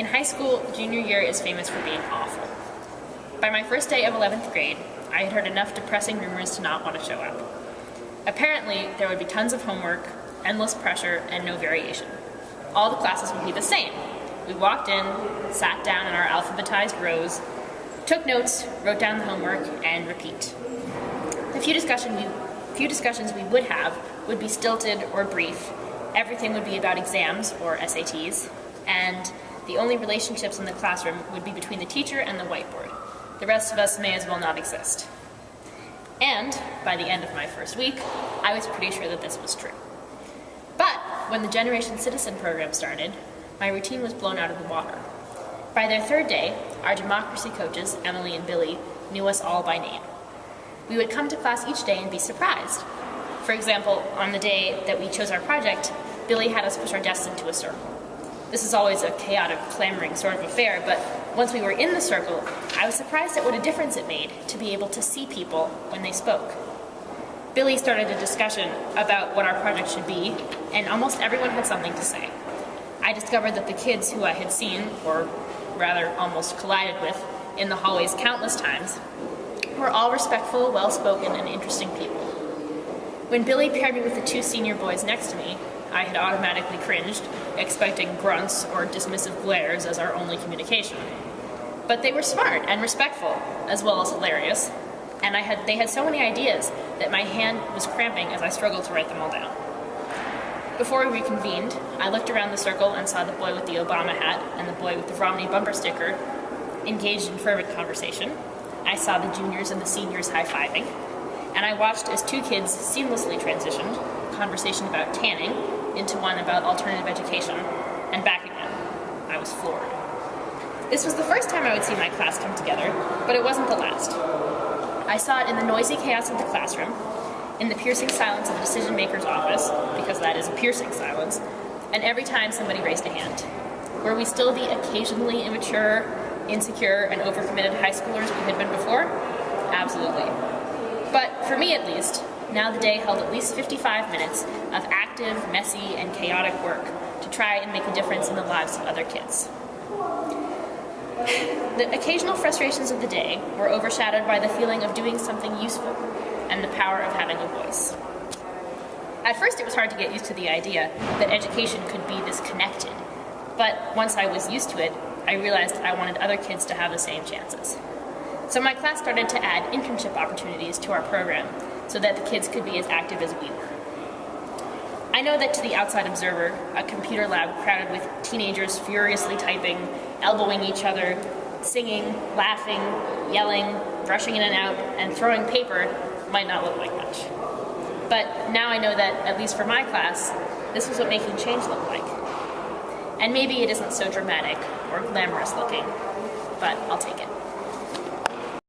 In high school, junior year is famous for being awful. By my first day of 11th grade, I had heard enough depressing rumors to not want to show up. Apparently, there would be tons of homework, endless pressure, and no variation. All the classes would be the same. We walked in, sat down in our alphabetized rows, took notes, wrote down the homework, and repeat. The few discussions we would have would be stilted or brief. Everything would be about exams, or SATs, and the only relationships in the classroom would be between the teacher and the whiteboard. The rest of us may as well not exist. And by the end of my first week, I was pretty sure that this was true. But when the Generation Citizen program started, my routine was blown out of the water. By their third day, our democracy coaches, Emily and Billy, knew us all by name. We would come to class each day and be surprised. For example, on the day that we chose our project, Billy had us push our desks into a circle. This is always a chaotic, clamoring sort of affair, but once we were in the circle, I was surprised at what a difference it made to be able to see people when they spoke. Billy started a discussion about what our project should be, and almost everyone had something to say. I discovered that the kids who I had seen, or rather almost collided with, in the hallways countless times, were all respectful, well-spoken, and interesting people. When Billy paired me with the two senior boys next to me, I had automatically cringed, expecting grunts or dismissive glares as our only communication. But they were smart and respectful, as well as hilarious, and they had so many ideas that my hand was cramping as I struggled to write them all down. Before we reconvened, I looked around the circle and saw the boy with the Obama hat and the boy with the Romney bumper sticker engaged in fervent conversation. I saw the juniors and the seniors high-fiving, and I watched as two kids seamlessly transitioned, a conversation about tanning into one about alternative education, and back again. I was floored. This was the first time I would see my class come together, but it wasn't the last. I saw it in the noisy chaos of the classroom, in the piercing silence of the decision-maker's office, because that is a piercing silence, and every time somebody raised a hand. Were we still the occasionally immature, insecure, and overcommitted high schoolers we had been before? Absolutely. But for me at least, now the day held at least 55 minutes of active, messy, and chaotic work to try and make a difference in the lives of other kids. The occasional frustrations of the day were overshadowed by the feeling of doing something useful and the power of having a voice. At first it was hard to get used to the idea that education could be this connected, but once I was used to it, I realized I wanted other kids to have the same chances. So my class started to add internship opportunities to our program so that the kids could be as active as we were. I know that to the outside observer, a computer lab crowded with teenagers furiously typing, elbowing each other, singing, laughing, yelling, rushing in and out, and throwing paper might not look like much. But now I know that, at least for my class, this was what making change looked like. And maybe it isn't so dramatic or glamorous looking, but I'll take it.